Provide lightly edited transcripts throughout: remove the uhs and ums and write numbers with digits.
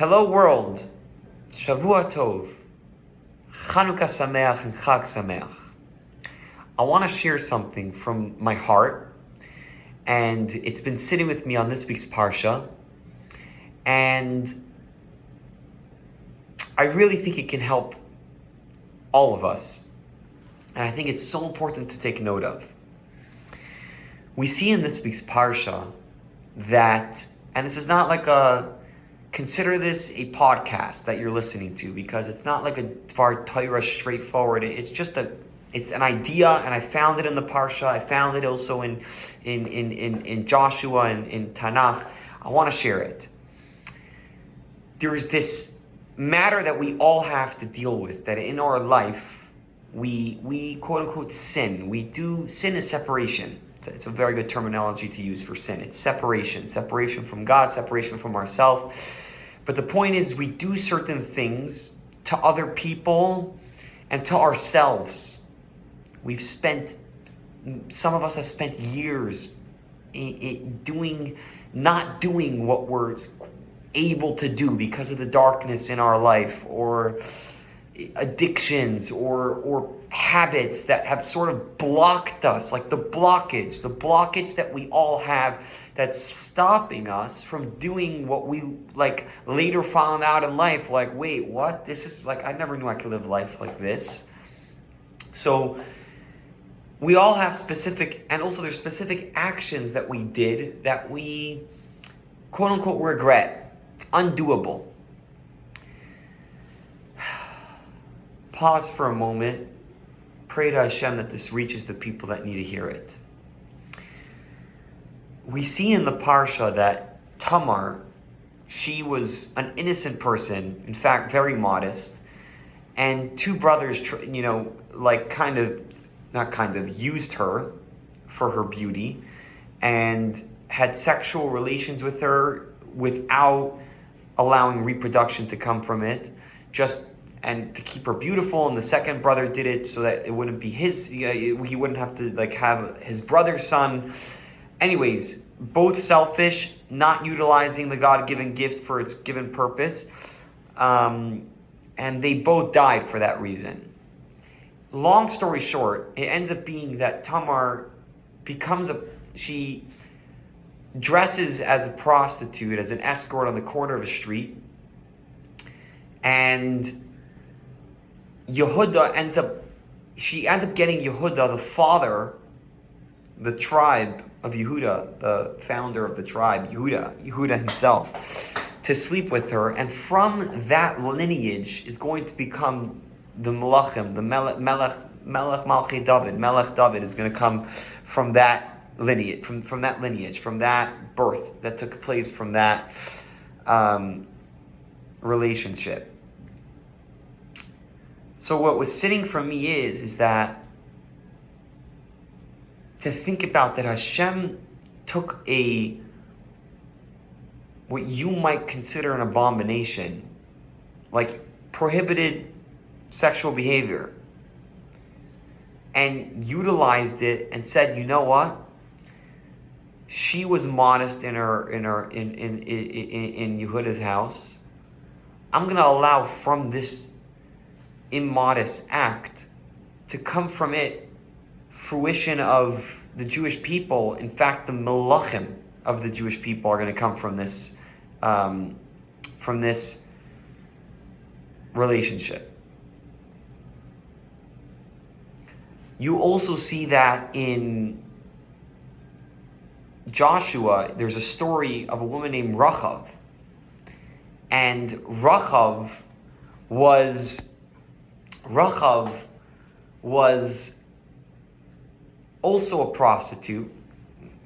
Hello world, Shavua Tov, Chanukah Sameach and Chag Sameach. I want to share something from my heart, and it's been sitting with me on this week's Parsha, and I really think it can help all of us, and I think it's so important to take note of. We see in this week's Parsha that, and this is not like consider this a podcast that you're listening to, because it's not like a Dvar Torah straightforward. It's an idea, and I found it in the Parsha. I found it also in Joshua and in Tanakh. I want to share it. There is this matter that we all have to deal with, that in our life we quote unquote sin. Sin is separation. It's a very good terminology to use for sin. It's separation from God, separation from ourselves. But the point is, we do certain things to other people and to ourselves. Some of us have spent years not doing what we're able to do because of the darkness in our life, or addictions, or habits that have sort of blocked us, like the blockage that we all have, that's stopping us from doing what we later found out in life, wait, what? This is I never knew I could live life like this. So we all have specific, and also there's specific actions that we did that we quote unquote regret, undoable. Pause for a moment. Pray to Hashem that this reaches the people that need to hear it. We see in the Parsha that Tamar, she was an innocent person, in fact, very modest, and two brothers, used her for her beauty and had sexual relations with her without allowing reproduction to come from it, and to keep her beautiful. And the second brother did it so that it wouldn't be he wouldn't have to have his brother's son. Anyways, both selfish, not utilizing the God-given gift for its given purpose. And they both died for that reason. Long story short, it ends up being that Tamar she dresses as a prostitute, as an escort on the corner of a street, and Yehuda ends up getting Yehuda, the father, the tribe of Yehuda, the founder of the tribe, Yehuda himself, to sleep with her, and from that lineage is going to become the Melachim, the Melech Malchi David. Melech David is going to come from that lineage, from that birth that took place from that relationship. So what was sitting for me is that to think about that Hashem took what you might consider an abomination, like prohibited sexual behavior, and utilized it and said, you know what? She was modest in Yehuda's house. I'm going to allow from this immodest act to come from it fruition of the Jewish people. In fact, the Melachim of the Jewish people are going to come from this relationship. You also see that in Joshua, there's a story of a woman named Rachav. And Rachav was also a prostitute.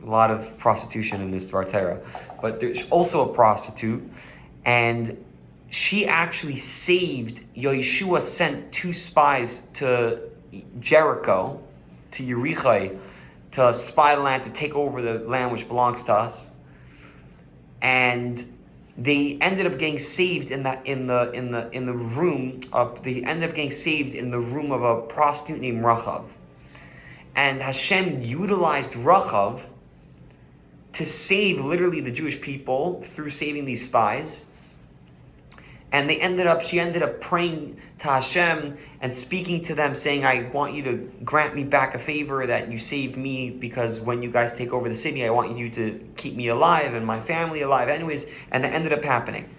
A lot of prostitution in this Dvar Torah, but there's also a prostitute, and she actually saved. Yeshua sent two spies to Jericho, to Yericho, to spy the land, to take over the land which belongs to us, and they ended up getting saved in the room of. They ended up getting saved in the room of a prostitute named Rachav, and Hashem utilized Rachav to save literally the Jewish people through saving these spies. And she ended up praying to Hashem and speaking to them, saying, I want you to grant me back a favor that you save me, because when you guys take over the city, I want you to keep me alive and my family alive. Anyways, and that ended up happening.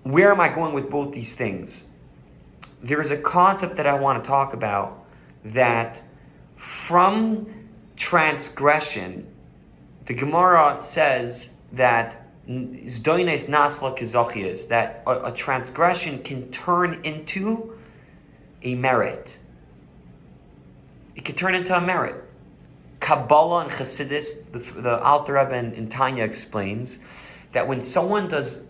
Where am I going with both these things? There is a concept that I want to talk about, that from transgression, the Gemara says that that a transgression can turn into a merit. It can turn into a merit. Kabbalah and Chassidus, the Alter Rebbe in Tanya explains that when someone does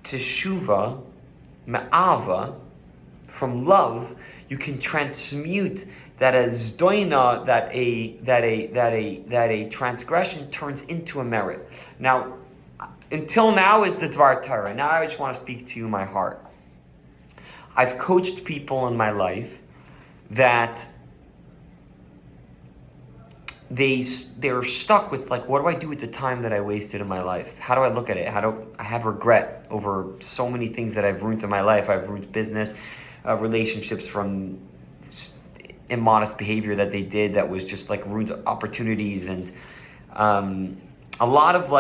teshuvah, me'ava, from love, you can transmute that a zdoina, that a transgression turns into a merit. Now, until now is the Dvar Torah. Now I just want to speak to you my heart. I've coached people in my life that they're stuck with, like, what do I do with the time that I wasted in my life? How do I look at it? How do I have regret over so many things that I've ruined in my life? I've ruined business, relationships from immodest behavior that they did that was just like ruined opportunities, and a lot of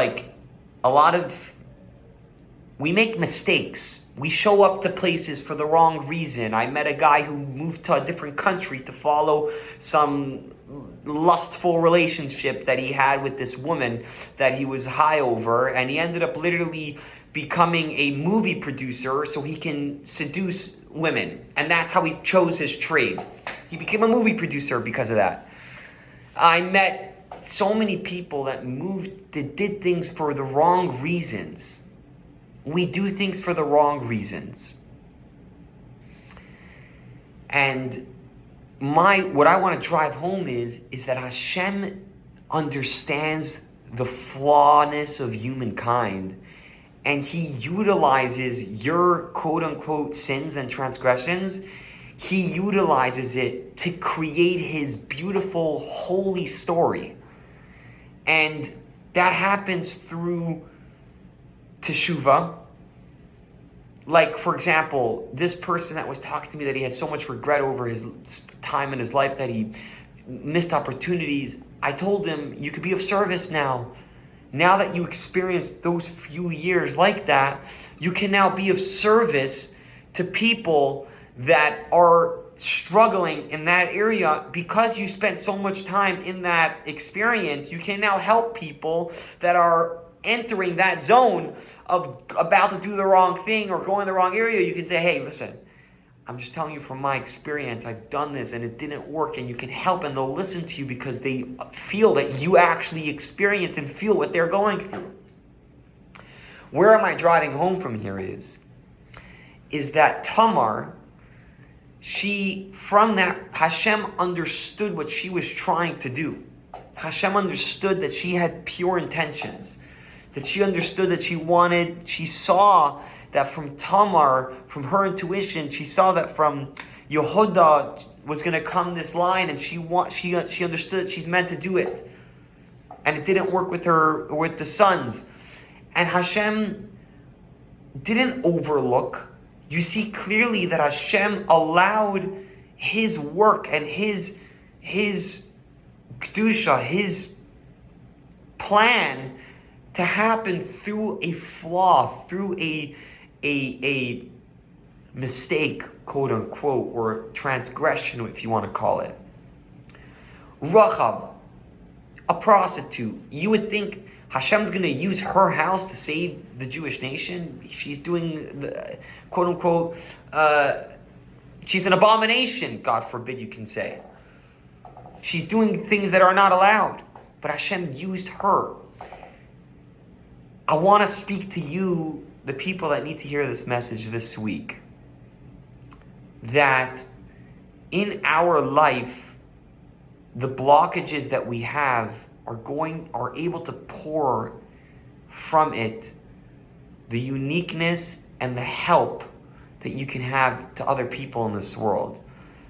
we make mistakes. We show up to places for the wrong reason. I met a guy who moved to a different country to follow some lustful relationship that he had with this woman that he was high over, and he ended up literally becoming a movie producer so he can seduce women. And that's how he chose his trade. He became a movie producer because of that. I met so many people that did things for the wrong reasons. We do things for the wrong reasons. And what I want to drive home is that Hashem understands the flawness of humankind, and He utilizes your quote-unquote sins and transgressions. He utilizes it to create His beautiful, holy story. And that happens through teshuvah. Like, for example, this person that was talking to me that he had so much regret over his time in his life that he missed opportunities. I told him, you could be of service now. Now that you experienced those few years like that, you can now be of service to people that are struggling in that area. Because you spent so much time in that experience, you can now help people that are entering that zone of about to do the wrong thing or go in the wrong area. You can say, hey, listen, I'm just telling you from my experience, I've done this and it didn't work, and you can help, and they'll listen to you because they feel that you actually experience and feel what they're going through. Where am I driving home from here is that Tamar, from that, Hashem understood what she was trying to do. Hashem understood that she had pure intentions. That she understood that she saw that from Tamar, from her intuition, she saw that from Yehuda was going to come this line, and she understood that she's meant to do it. And it didn't work with the sons. And Hashem didn't overlook. You see clearly that Hashem allowed His work and His kedusha, His plan, to happen through a flaw, through a mistake, quote unquote, or transgression, if you want to call it. Rahab, a prostitute. You would think Hashem's going to use her house to save the Jewish nation. She's doing the quote unquote, she's an abomination, God forbid you can say. She's doing things that are not allowed. But Hashem used her. I want to speak to you, the people that need to hear this message this week, that in our life, the blockages that we have are able to pour from it the uniqueness and the help that you can have to other people in this world.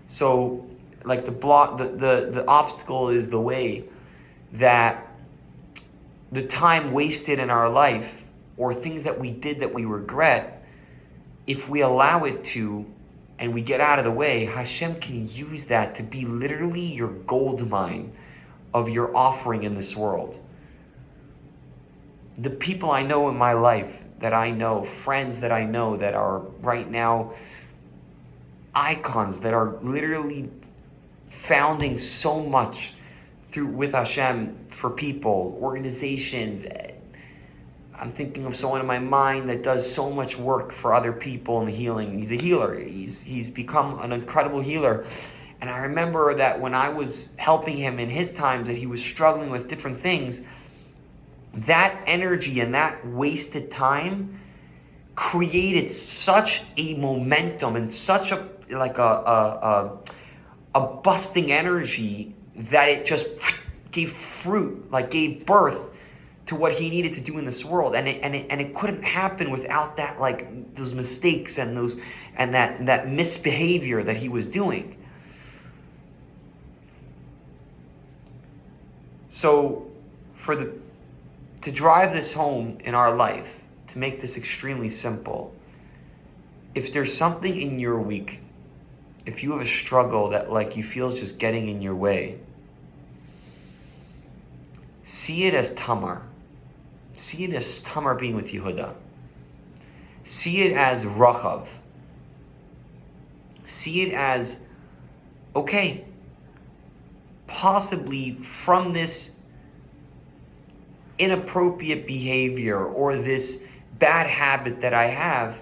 So, like the obstacle is the way that the time wasted in our life, or things that we did that we regret, if we allow it to, and we get out of the way, Hashem can use that to be literally your gold mine of your offering in this world. The people I know in my life, that I know, friends that I know that are right now icons, that are literally founding so much with Hashem for people, organizations. I'm thinking of someone in my mind that does so much work for other people in the healing. He's a healer. He's become an incredible healer. And I remember that when I was helping him in his times that he was struggling with different things, that energy and that wasted time created such a momentum and such a busting energy that it just gave fruit, like gave birth to what he needed to do in this world, and it couldn't happen without that, like those mistakes and that misbehavior that he was doing. So, to drive this home in our life, to make this extremely simple, if there's something in your week, if you have a struggle that like you feel is just getting in your way, see it as Tamar. See it as Tamar being with Yehuda. See it as Rachav. See it as, okay, possibly from this inappropriate behavior or this bad habit that I have,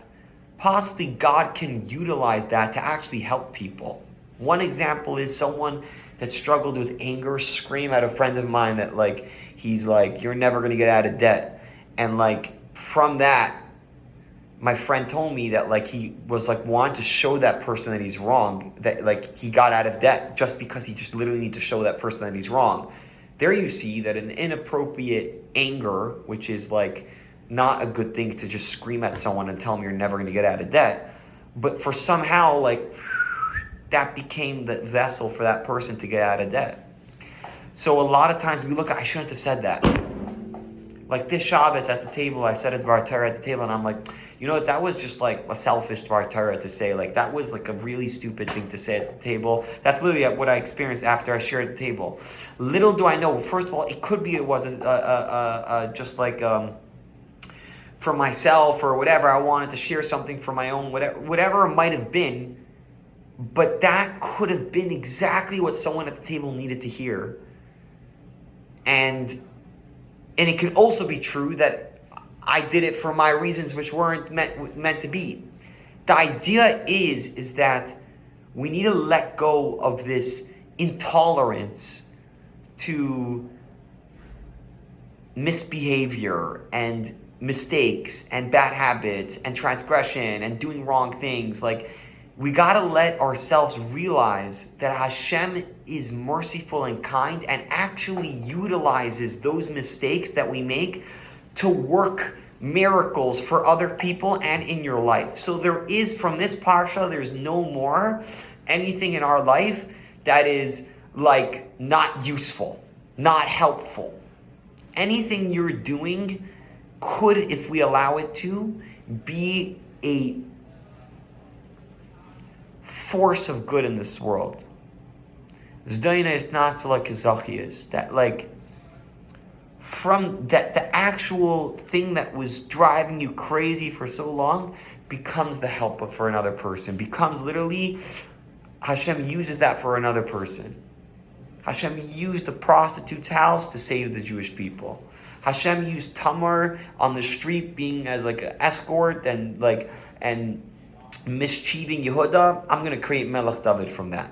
possibly God can utilize that to actually help people. One example is someone that struggled with anger, scream at a friend of mine that like, he's like, you're never going to get out of debt. And like, from that, my friend told me that like, he was like, wanting to show that person that he's wrong, that like, he got out of debt just because he just literally needs to show that person that he's wrong. There you see that an inappropriate anger, which is like, not a good thing to just scream at someone and tell them you're never going to get out of debt. But for somehow, like, that became the vessel for that person to get out of debt. So a lot of times we look at, I shouldn't have said that. Like this Shabbos at the table, I said a Dvar Torah at the table, and I'm like, you know what, that was just like a selfish Dvar Torah to say. Like, that was like a really stupid thing to say at the table. That's literally what I experienced after I shared the table. Little do I know, first of all, it could be it was just like... for myself or whatever, I wanted to share something for my own, whatever it might have been, but that could have been exactly what someone at the table needed to hear. And it can also be true that I did it for my reasons which weren't meant to be. The idea is that we need to let go of this intolerance to misbehavior and mistakes and bad habits and transgression and doing wrong things. Like, we gotta let ourselves realize that Hashem is merciful and kind and actually utilizes those mistakes that we make to work miracles for other people and in your life. So there is, from this parsha, there's no more anything in our life that is like not useful, not helpful. Anything you're doing could, if we allow it to, be a force of good in this world. That like, from that, the actual thing that was driving you crazy for so long becomes the help for another person, becomes literally, Hashem uses that for another person. Hashem used the prostitute's house to save the Jewish people. Hashem used Tamar on the street being as like an escort and mischieving Yehuda. I'm going to create Melech David from that.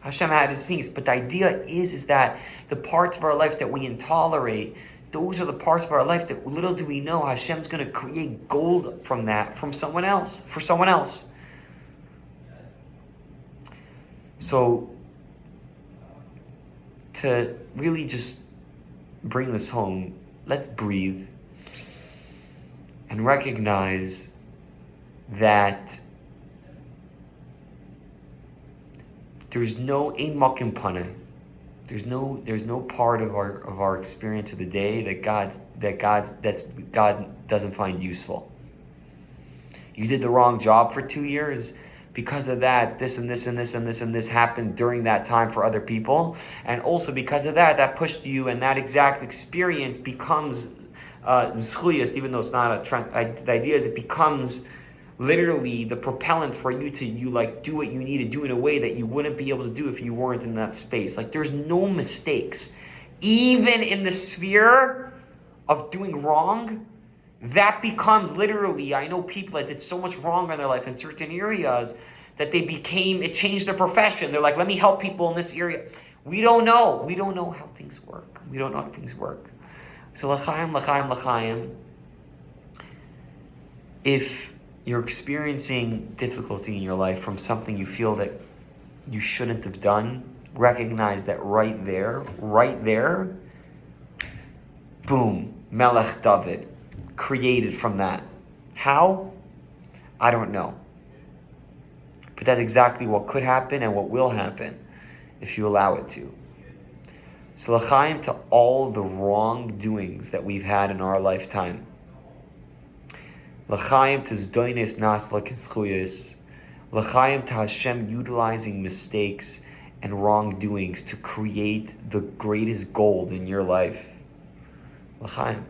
Hashem had his things, but the idea is that the parts of our life that we intolerate, those are the parts of our life that little do we know Hashem's going to create gold from that, from someone else, for someone else. So, to really just bring this home, let's breathe and recognize that there's no ein makim paneh. There's no part of our experience of the day that God doesn't find useful. You did the wrong job for 2 years. Because of that, this and this and this and this and this happened during that time for other people. And also because of that, that pushed you, and that exact experience becomes zchuyas, even though it's not the idea is it becomes literally the propellant for you to do what you need to do in a way that you wouldn't be able to do if you weren't in that space. Like, there's no mistakes. Even in the sphere of doing wrong, that becomes literally, I know people that did so much wrong in their life in certain areas that it changed their profession. They're like, let me help people in this area. We don't know. We don't know how things work. We don't know how things work. So l'chaim, l'chaim, l'chaim. If you're experiencing difficulty in your life from something you feel that you shouldn't have done, recognize that right there, boom, Melech David, created from that. How? I don't know. But that's exactly what could happen and what will happen if you allow it to. So l'chaim to all the wrongdoings that we've had in our lifetime. L'chaim to zdoines nasla kischuyas. L'chaim to Hashem utilizing mistakes and wrongdoings to create the greatest gold in your life. L'chaim.